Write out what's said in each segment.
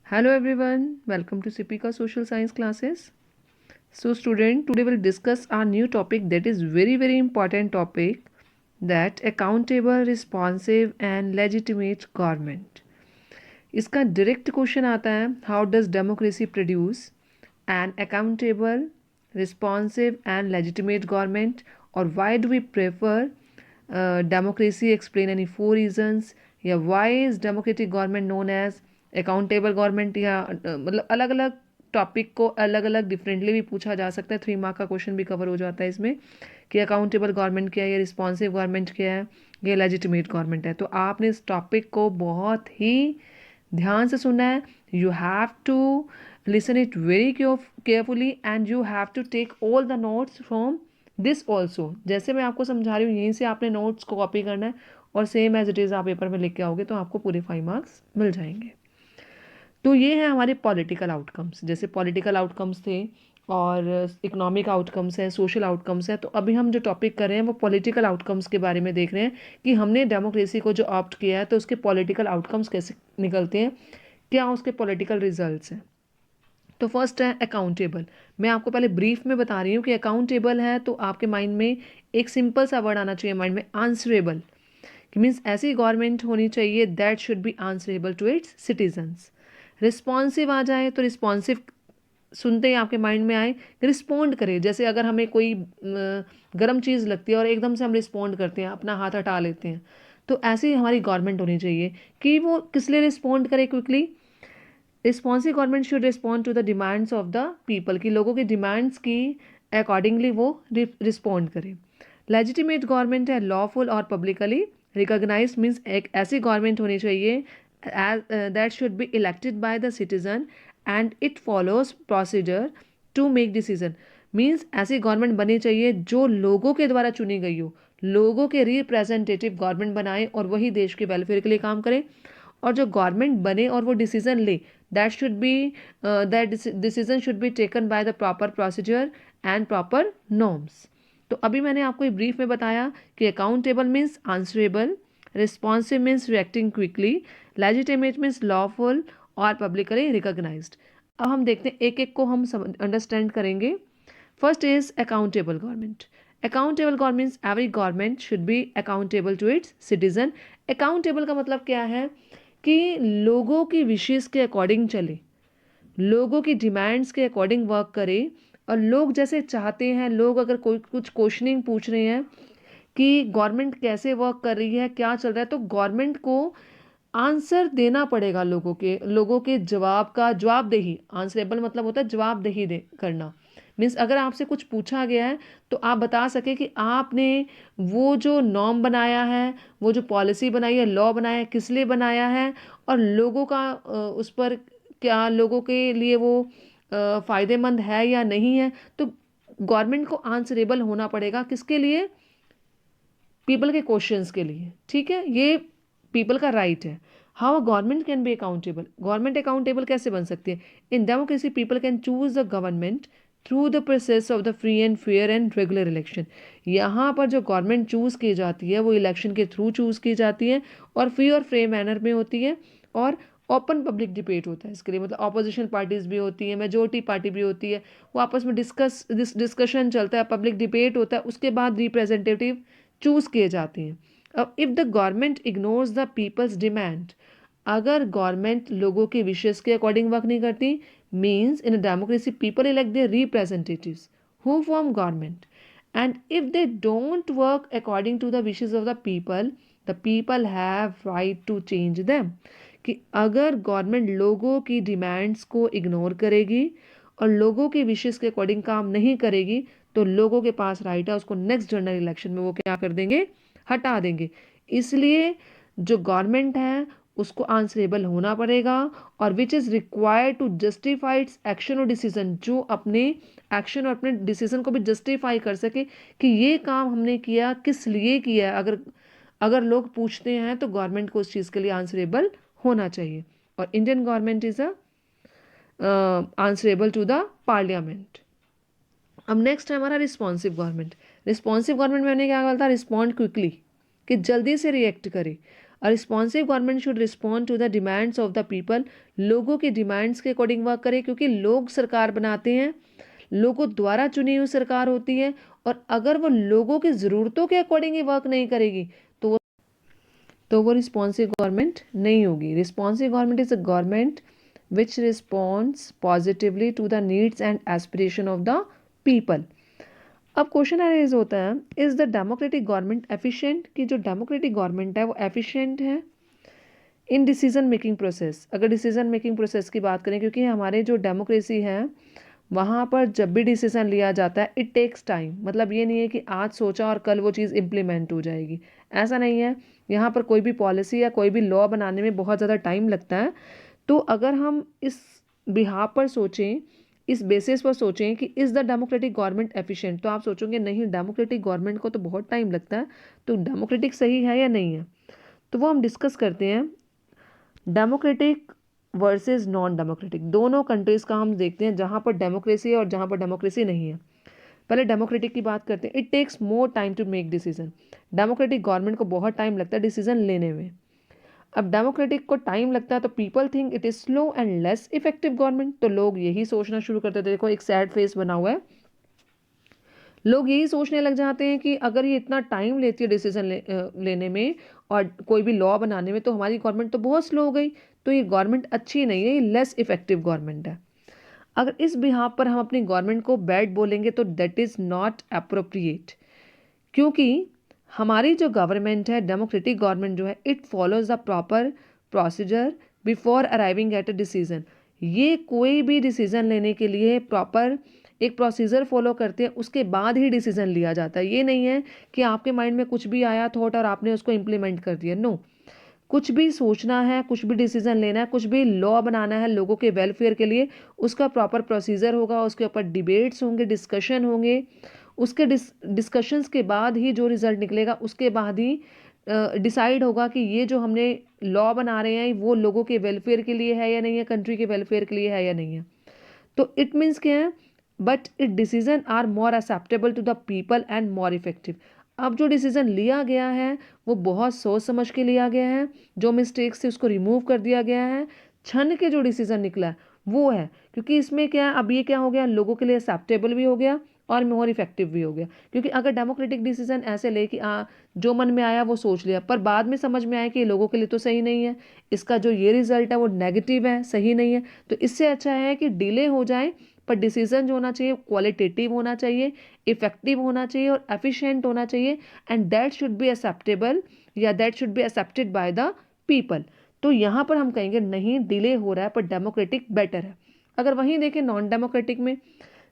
Hello everyone, welcome to Sipika Social Science classes. So student, today we'll discuss our new topic that is very important topic, that accountable, responsive and legitimate government. इसका direct question आता है, how does democracy produce an accountable, responsive and legitimate government, or why do we prefer democracy, explain any 4 reasons, या why is democratic government known as accountable government, या मतलब अलग अलग topic को अलग अलग डिफरेंटली भी पूछा जा सकता है। 3 मार्क का क्वेश्चन भी कवर हो जाता है इसमें कि अकाउंटेबल गवर्नमेंट क्या है, या रिस्पॉन्सिव गवर्नमेंट क्या है, या लेजिटिमेट गवर्नमेंट है। तो आपने इस टॉपिक को बहुत ही ध्यान से सुनना है। You have to listen it very carefully and you have to take all the notes from this also. जैसे मैं आपको समझा रही हूँ यहीं से आपने नोट्स को कॉपी करना है और सेम एज इट इज़ आप पेपर में लिख के आओगे तो आपको पूरे 5 मार्क्स मिल जाएंगे। तो ये है हमारे पॉलिटिकल आउटकम्स। जैसे पॉलिटिकल आउटकम्स थे और इकोनॉमिक आउटकम्स हैं, सोशल आउटकम्स हैं। तो अभी हम जो टॉपिक कर रहे हैं वो पॉलिटिकल आउटकम्स के बारे में देख रहे हैं कि हमने डेमोक्रेसी को जो ऑप्ट किया है तो उसके पॉलिटिकल आउटकम्स कैसे निकलते हैं, क्या उसके पॉलिटिकल रिजल्ट्स हैं। तो फर्स्ट है अकाउंटेबल। मैं आपको पहले ब्रीफ में बता रही हूँ कि अकाउंटेबल है तो आपके माइंड में एक सिंपल सा वर्ड आना चाहिए माइंड में, आंसरेबल, कि मीन्स ऐसी गवर्नमेंट होनी चाहिए that should be answerable to its citizens. Responsive आ जाए तो रिस्पॉन्सिव सुनते ही आपके माइंड में आए रिस्पॉन्ड करे। जैसे अगर हमें कोई गर्म चीज़ लगती है और एकदम से हम रिस्पॉन्ड करते हैं, अपना हाथ हटा लेते हैं, तो ऐसी हमारी गवर्नमेंट होनी चाहिए कि वो किस लिए रिस्पॉन्ड करे quickly. Responsive government should respond to the demands of the people, की लोगों की डिमांड्स की अकॉर्डिंगली वो रिस्पॉन्ड करे। लेजिटिमेट गवर्नमेंट है लॉफुल और पब्लिकली रिकॉग्नाइज, मीन्स एक ऐसी गवर्नमेंट होनी चाहिए that should be elected by the citizen and it follows procedure to make decision। Means ऐसी गवर्नमेंट बननी चाहिए जो लोगों के द्वारा चुनी गई हो, लोगों के रिप्रेजेंटेटिव गवर्नमेंट बनाए और वही देश के वेलफेयर के लिए काम करे। और जो गवर्नमेंट बने और वो डिसीजन ले, that should B that decision should be taken by the proper procedure and proper norms. तो अभी मैंने आपको एक ब्रीफ में बताया कि accountable means answerable, responsive means reacting quickly, legitimate means lawful और पब्लिकली रिकॉग्नाइज्ड। अब हम देखते हैं एक एक को हम अंडरस्टैंड करेंगे। First is accountable government. Accountable government, every government should be accountable to its citizen. Accountable का मतलब क्या है कि लोगों की विशेष के अकॉर्डिंग चले, लोगों की डिमांड्स के अकॉर्डिंग वर्क करे, और लोग जैसे चाहते हैं, लोग अगर कोई कुछ क्वेश्चनिंग पूछ रहे हैं कि गवर्नमेंट कैसे वर्क कर रही है, क्या चल रहा है, तो गवर्नमेंट को आंसर देना पड़ेगा। लोगों के जवाब का जवाबदेही, आंसरेबल मतलब होता है जवाबदेही दे करना। मीन्स अगर आपसे कुछ पूछा गया है तो आप बता सके कि आपने वो जो नॉर्म बनाया है, वो जो पॉलिसी बनाई है, लॉ बनाया है, किस लिए बनाया है, और लोगों का उस पर क्या, लोगों के लिए वो फ़ायदेमंद है या नहीं है। तो गवर्नमेंट को आंसरेबल होना पड़ेगा, किसके लिए, पीपल के क्वेश्चंस के लिए। ठीक है, ये पीपल का राइट है। How a government can be accountable, government accountable कैसे बन सकती है। In democracy people can choose the government through the process of the free and fair and regular election. यहाँ पर जो गवर्नमेंट चूज़ की जाती है वो इलेक्शन के थ्रू चूज़ की जाती है और फ्री और फेयर मैनर में होती है, और ओपन पब्लिक डिबेट होता है इसके लिए। मतलब अपोजिशन पार्टीज भी होती है, मेजोरिटी पार्टी भी होती है, वो आपस में डिस्कशन चलता है, पब्लिक डिबेट होता है, उसके बाद रिप्रेजेंटेटिव चूज़ किए जाते हैं। अब if the government ignores the people's demand, अगर गवर्नमेंट लोगों के विशेष के अकॉर्डिंग वर्क नहीं करती, means in a democracy people elect their representatives who form government, and if they don't work according to the wishes of the people have right to change them. कि अगर government लोगों की demands को ignore करेगी और लोगों के विशेष के अकॉर्डिंग काम नहीं करेगी, तो लोगों के पास राइट है उसको नेक्स्ट जनरल इलेक्शन में वो क्या कर देंगे, हटा देंगे। इसलिए जो गवर्नमेंट है उसको आंसरेबल होना पड़ेगा, और which is required to justify its action और डिसीजन, जो अपने एक्शन और अपने डिसीजन को भी जस्टिफाई कर सके कि ये काम हमने किया किस लिए किया है। अगर अगर लोग पूछते हैं तो गवर्नमेंट को उस चीज़ के लिए आंसरेबल होना चाहिए। और Indian government is a answerable to the parliament. अब नेक्स्ट है हमारा रिस्पॉन्सिव गवर्नमेंट। रिस्पॉन्सिव गवर्नमेंट में मैंने क्या कहा था, रिस्पॉन्ड क्विकली, कि जल्दी से रिएक्ट करे। A responsive government should respond to the demands of the people, लोगों की डिमांड्स के अकॉर्डिंग वर्क करे, क्योंकि लोग सरकार बनाते हैं, लोगों द्वारा चुनी हुई सरकार होती है, और अगर वो लोगों की ज़रूरतों के अकॉर्डिंग ही वर्क नहीं करेगी तो वो रिस्पॉन्सिव गवर्नमेंट नहीं होगी। Responsive government is a government which responds positively to the needs and aspiration of the people. अब क्वेश्चन अरेज होता है, is the democratic government efficient, कि जो डेमोक्रेटिक गवर्नमेंट है वो एफिशिएंट है इन डिसीजन मेकिंग प्रोसेस। अगर डिसीजन मेकिंग प्रोसेस की बात करें, क्योंकि हमारे जो डेमोक्रेसी है वहाँ पर जब भी डिसीजन लिया जाता है इट टेक्स टाइम, मतलब ये नहीं है कि आज सोचा और कल वो चीज़ इम्प्लीमेंट हो जाएगी, ऐसा नहीं है। यहाँ पर कोई भी पॉलिसी या कोई भी लॉ बनाने में बहुत ज़्यादा टाइम लगता है। तो अगर हम इस बिहाफ पर सोचें, इस बेसिस पर सोचें कि is the democratic government efficient, तो आप सोचोगे नहीं, डेमोक्रेटिक गवर्नमेंट को तो बहुत टाइम लगता है, तो डेमोक्रेटिक सही है या नहीं है। तो वो हम डिस्कस करते हैं। डेमोक्रेटिक वर्सेस नॉन डेमोक्रेटिक, दोनों कंट्रीज़ का हम देखते हैं जहाँ पर डेमोक्रेसी है और जहाँ पर डेमोक्रेसी नहीं है। पहले डेमोक्रेटिक की बात करते हैं। It takes more time to make decision, democratic government को बहुत टाइम लगता है डिसीजन लेने में। अब डेमोक्रेटिक को टाइम लगता है तो people think it is slow and less effective government, तो लोग यही सोचना शुरू करते थे। देखो एक सैड फेस बना हुआ है, लोग यही सोचने लग जाते हैं कि अगर ये इतना टाइम लेती है डिसीजन लेने में और कोई भी लॉ बनाने में, तो हमारी गवर्नमेंट तो बहुत स्लो हो गई, तो ये गवर्नमेंट अच्छी नहीं है, ये लेस इफेक्टिव गवर्नमेंट है। अगर इस बिहाफ पर हम अपनी गवर्नमेंट को बैड बोलेंगे तो दैट इज़ नॉट अप्रोप्रिएट, क्योंकि हमारी जो गवर्नमेंट है, डेमोक्रेटिक गवर्नमेंट जो है, it follows the proper procedure before arriving at a decision. ये कोई भी डिसीजन लेने के लिए प्रॉपर एक प्रोसीजर फॉलो करते हैं, उसके बाद ही डिसीजन लिया जाता है। ये नहीं है कि आपके माइंड में कुछ भी आया थॉट और आपने उसको इम्प्लीमेंट कर दिया, नो। कुछ भी सोचना है, कुछ भी डिसीजन लेना है, कुछ भी लॉ बनाना है लोगों के वेलफेयर के लिए, उसका प्रॉपर प्रोसीजर होगा, उसके ऊपर डिबेट्स होंगे, डिस्कशन होंगे, उसके डिस्कशंस के बाद ही जो रिजल्ट निकलेगा उसके बाद ही डिसाइड होगा कि ये जो हमने लॉ बना रहे हैं वो लोगों के वेलफेयर के लिए है या नहीं है, कंट्री के वेलफेयर के लिए है या नहीं है। तो इट मीन्स क्या है, but it decision are more acceptable to the people and more effective. अब जो डिसीजन लिया गया है वो बहुत सोच समझ के लिया गया है, जो मिस्टेक्स थी उसको रिमूव कर दिया गया है, छन के जो डिसीजन निकला है वो है, क्योंकि इसमें क्या है, अब ये क्या हो गया, लोगों के लिए एक्सेप्टेबल भी हो गया और मोर इफेक्टिव भी हो गया। क्योंकि अगर डेमोक्रेटिक डिसीजन ऐसे ले कि जो मन में आया वो सोच लिया, पर बाद में समझ में आया कि लोगों के लिए तो सही नहीं है, इसका जो ये रिजल्ट है वो नेगेटिव है, सही नहीं है, तो इससे अच्छा है कि डिले हो जाए, पर डिसीजन जो होना चाहिए क्वालिटेटिव होना चाहिए, इफेक्टिव होना चाहिए और एफिशिएंट होना चाहिए, and that should be acceptable या that should be accepted by the people. तो यहाँ पर हम कहेंगे नहीं, डिले हो रहा है पर डेमोक्रेटिक बेटर है। अगर वहीं देखें नॉन डेमोक्रेटिक में,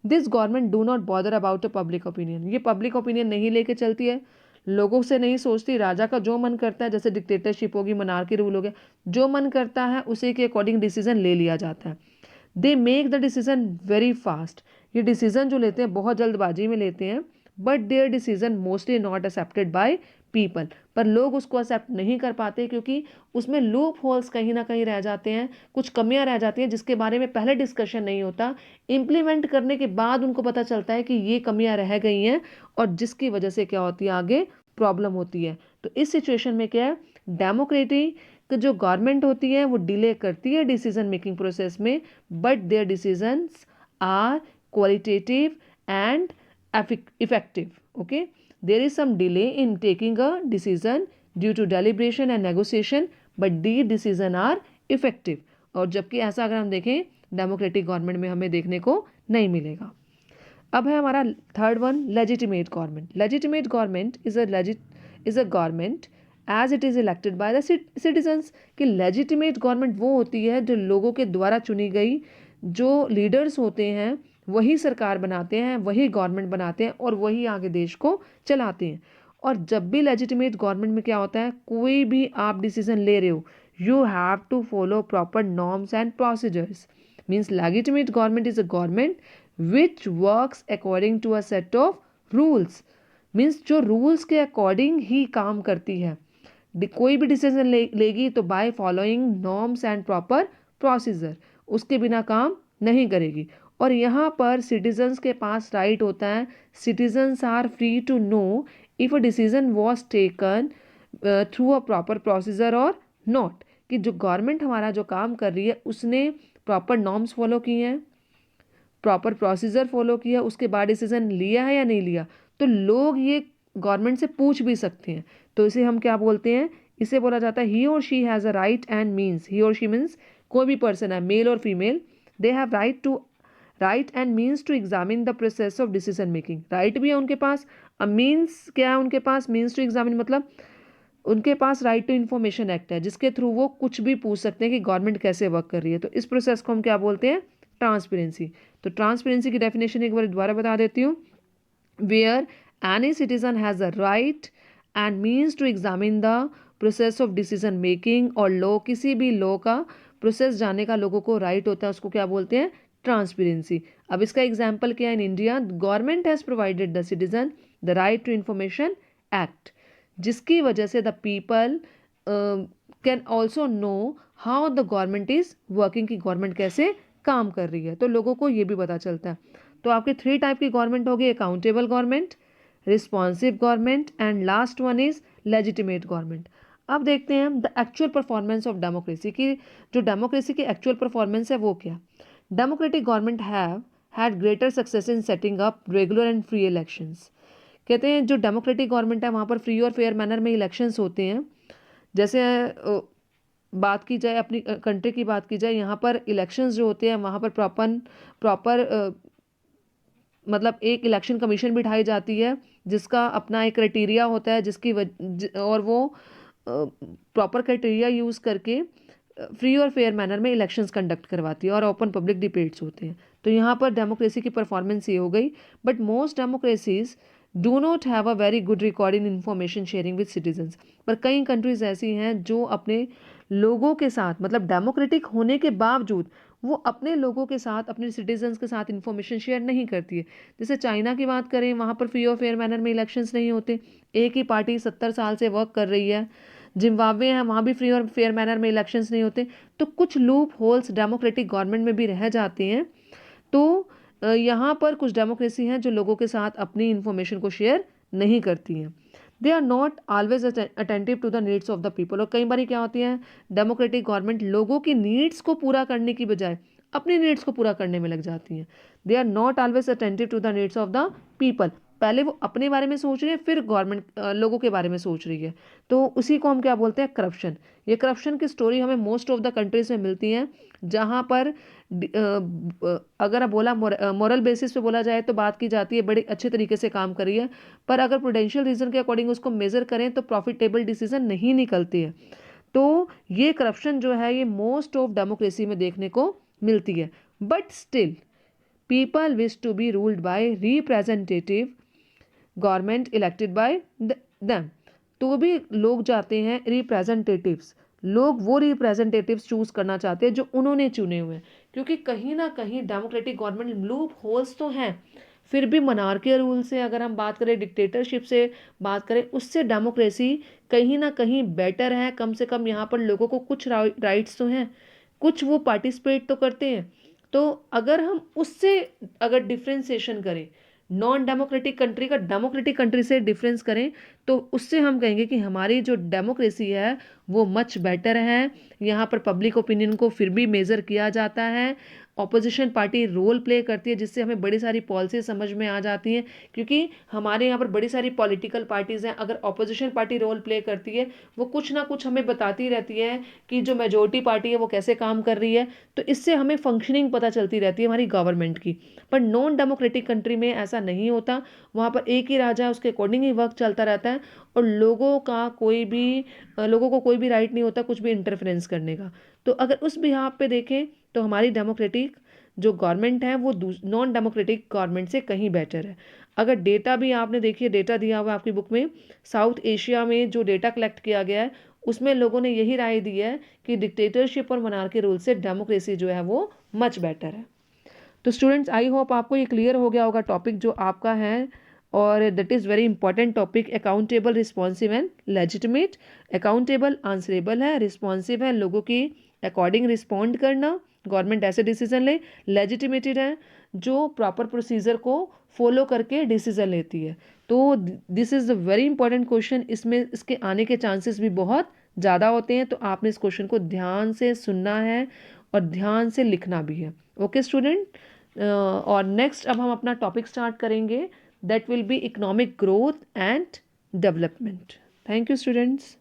this government do not bother about a public opinion, ये पब्लिक ओपिनियन नहीं लेके चलती है, लोगों से नहीं सोचती, राजा का जो मन करता है, जैसे डिक्टेटरशिप होगी, मनार्की रूल हो गया, जो मन करता है उसी के अकॉर्डिंग डिसीजन ले लिया जाता है। They make the decision very fast, ये डिसीजन जो लेते हैं बहुत जल्दबाजी में लेते हैं, but there decision mostly not accepted by people, पर लोग उसको एक्सेप्ट नहीं कर पाते क्योंकि उसमें लूप होल्स कहीं ना कहीं रह जाते हैं, कुछ कमियां रह जाती हैं जिसके बारे में पहले डिस्कशन नहीं होता, इम्प्लीमेंट करने के बाद उनको पता चलता है कि ये कमियां रह गई हैं और जिसकी वजह से क्या होती है, आगे प्रॉब्लम होती है। तो इस सिचुएशन में क्या है, डेमोक्रेटिक जो गवर्नमेंट होती है वो डिले करती है डिसीजन मेकिंग प्रोसेस में, but their decisions are qualitative and effective. Okay, there is some delay in taking a decision due to deliberation and negotiation, but these decision are effective. और जबकि ऐसा अगर हम देखें डेमोक्रेटिक गवर्नमेंट में हमें देखने को नहीं मिलेगा। अब है हमारा third one, legitimate government. Legitimate government is a government as it is elected by the citizens, कि लेजिटिमेट गवर्नमेंट वो होती है जो लोगों के द्वारा चुनी गई, जो लीडर्स होते हैं वही सरकार बनाते हैं, वही गवर्नमेंट बनाते हैं और वही आगे देश को चलाते हैं। और जब भी लेजिटिमेट गवर्नमेंट में क्या होता है, कोई भी आप डिसीजन ले रहे हो, you have to follow proper norms and procedures. Means legitimate government is a government which works according to a set of rules, means जो रूल्स के अकॉर्डिंग ही काम करती है। कोई भी डिसीजन लेगी तो by following norms and proper procedure, उसके बिना काम नहीं करेगी। और यहाँ पर सिटीजन्स के पास राइट होता है, citizens are free to know if a decision was taken through a proper procedure और नॉट, कि जो गवर्नमेंट हमारा जो काम कर रही है उसने प्रॉपर नॉर्म्स फॉलो किए हैं, प्रॉपर प्रोसीजर फॉलो किया, उसके बाद डिसीजन लिया है या नहीं लिया। तो लोग ये गवर्नमेंट से पूछ भी सकते हैं। तो इसे हम क्या बोलते हैं, इसे बोला जाता है ही और she has a right and means. He और शी मीन्स कोई भी पर्सन है, मेल और female, they have right and means to examine the process of decision making. Right भी है उनके पास, अब मीन्स क्या है उनके पास, मीन्स टू एग्जामिन मतलब उनके पास राइट टू इन्फॉर्मेशन एक्ट है, जिसके थ्रू वो कुछ भी पूछ सकते हैं कि गवर्नमेंट कैसे वर्क कर रही है। तो इस प्रोसेस को हम क्या बोलते हैं, ट्रांसपेरेंसी। तो ट्रांसपेरेंसी की डेफिनेशन एक बार दोबारा बता देती हूँ, where any citizen has a right and means to examine the process of decision making, और लॉ, किसी भी लॉ का प्रोसेस जानने का लोगों को राइट होता है, उसको क्या बोलते हैं, ट्रांसपेरेंसी। अब इसका एग्जाम्पल क्या है, in India government has provided the citizen the right to information act, जिसकी वजह से the people can also know how the government is working, की गवर्नमेंट कैसे काम कर रही है। तो लोगों को ये भी पता चलता है। तो आपके 3 टाइप की गवर्नमेंट होगी, accountable government, responsive government and last one is legitimate government. अब देखते हैं the actual performance of democracy की, जो डेमोक्रेसी की एक्चुअल परफॉर्मेंस है वो क्या। Democratic government have had greater success in setting up regular and free elections. कहते हैं जो डेमोक्रेटिक गवर्नमेंट है वहाँ पर फ्री और फेयर मैनर में इलेक्शंस होते हैं। जैसे बात की जाए अपनी कंट्री की बात की जाए, यहाँ पर इलेक्शंस जो होते हैं वहाँ पर प्रॉपर मतलब एक इलेक्शन कमीशन बिठाई जाती है, जिसका अपना एक क्राइटेरिया होता है, और वो प्रॉपर क्राइटेरिया यूज़ करके फ्री और फेयर मैनर में इलेक्शंस कंडक्ट करवाती है और ओपन पब्लिक डिबेट्स होते हैं। तो यहाँ पर डेमोक्रेसी की परफॉर्मेंस ये हो गई। But most democracies do not have a very good record in information sharing with citizens. पर कई कंट्रीज ऐसी हैं जो अपने लोगों के साथ, मतलब डेमोक्रेटिक होने के बावजूद वो अपने लोगों के साथ, अपने सिटीजन्स के साथ इंफॉर्मेशन शेयर नहीं करती है। जैसे चाइना की बात करें, वहाँ पर फ्री और फेयर मैनर में इलेक्शंस नहीं होते, एक ही पार्टी 70 साल से वर्क कर रही है। जिम्बाब्वे है, वहाँ भी फ्री और फेयर मैनर में इलेक्शंस नहीं होते। तो कुछ लूप होल्स डेमोक्रेटिक गवर्नमेंट में भी रह जाते हैं। तो यहाँ पर कुछ डेमोक्रेसी हैं जो लोगों के साथ अपनी इंफॉर्मेशन को शेयर नहीं करती हैं। They are not always attentive to the needs of the people. और कई बार क्या होती है, डेमोक्रेटिक गवर्नमेंट लोगों की नीड्स को पूरा करने की बजाय अपनी नीड्स को पूरा करने में लग जाती हैं। They are not always attentive to the needs of the people. पहले वो अपने बारे में सोच रही है, फिर गवर्नमेंट लोगों के बारे में सोच रही है। तो उसी को हम क्या बोलते हैं, करप्शन। ये करप्शन की स्टोरी हमें मोस्ट ऑफ द कंट्रीज में मिलती है, जहाँ पर अगर बोला मॉरल बेसिस पे बोला जाए तो बात की जाती है बड़े अच्छे तरीके से काम करी है, पर अगर प्रूडेंशियल रीजन के अकॉर्डिंग उसको मेजर करें तो प्रॉफिटेबल डिसीजन नहीं निकलती है। तो ये करप्शन जो है ये मोस्ट ऑफ डेमोक्रेसी में देखने को मिलती है। But still people wish to be ruled by representative government elected by them. तो भी लोग जाते हैं रिप्रेजेंटेटिव्स, लोग वो रिप्रेजेंटेटिव्स चूज करना चाहते हैं जो उन्होंने चुने हुए हैं, क्योंकि कहीं ना कहीं डेमोक्रेटिक गवर्नमेंट लूप होल्स तो हैं, फिर भी मोनार्कियल रूल से अगर हम बात करें, डिक्टेटरशिप से बात करें, उससे डेमोक्रेसी कहीं ना कहीं बेटर है। कम से कम यहाँ पर लोगों को कुछ राइट्स तो हैं, कुछ वो पार्टिसिपेट तो करते हैं। तो अगर हम उससे अगर डिफ्रेंसिएशन करें, नॉन डेमोक्रेटिक कंट्री का डेमोक्रेटिक कंट्री से डिफरेंस करें, तो उससे हम कहेंगे कि हमारी जो डेमोक्रेसी है वो मच बेटर है। यहाँ पर पब्लिक ओपिनियन को फिर भी मेज़र किया जाता है, ऑपोजिशन पार्टी रोल प्ले करती है, जिससे हमें बड़ी सारी पॉलिसी समझ में आ जाती हैं। क्योंकि हमारे यहाँ पर बड़ी सारी पॉलिटिकल पार्टीज़ हैं, अगर ऑपोजिशन पार्टी रोल प्ले करती है वो कुछ ना कुछ हमें बताती रहती है कि जो मेजोरिटी पार्टी है वो कैसे काम कर रही है। तो इससे हमें फंक्शनिंग पता चलती रहती है हमारी गवर्नमेंट की। पर नॉन डेमोक्रेटिक कंट्री में ऐसा नहीं होता, वहाँ पर एक ही राजा है, उसके अकॉर्डिंग ही वर्क चलता रहता है, और लोगों को कोई भी राइट नहीं होता कुछ भी इंटरफेरेंस करने का। तो अगर उस बिहाफ पे देखें तो हमारी डेमोक्रेटिक जो गवर्नमेंट है वो नॉन डेमोक्रेटिक गवर्नमेंट से कहीं बेटर है। अगर डेटा भी आपने देखिए, डेटा दिया हुआ है आपकी बुक में, साउथ एशिया में जो डेटा कलेक्ट किया गया है उसमें लोगों ने यही राय दी है कि डिक्टेटरशिप और मोनार्की रूल से डेमोक्रेसी जो है वो मच बेटर है। तो स्टूडेंट्स, आई होप आपको ये क्लियर हो गया होगा टॉपिक जो आपका है, और that is very important topic, accountable, responsive and legitimate. Accountable answerable है, रिस्पॉन्सिव है लोगों की अकॉर्डिंग रिस्पॉन्ड करना, गवर्नमेंट ऐसे डिसीजन ले, लेजिटिमेटेड है, जो प्रॉपर प्रोसीजर को फॉलो करके डिसीजन लेती है। तो this is a very important question, इसमें इसके आने के चांसेस भी बहुत ज़्यादा होते हैं। तो आपने इस क्वेश्चन को ध्यान से सुनना है और ध्यान से लिखना भी है। ओके स्टूडेंट, और नेक्स्ट अब हम अपना टॉपिक स्टार्ट करेंगे, that will be economic growth and development. Thank you students.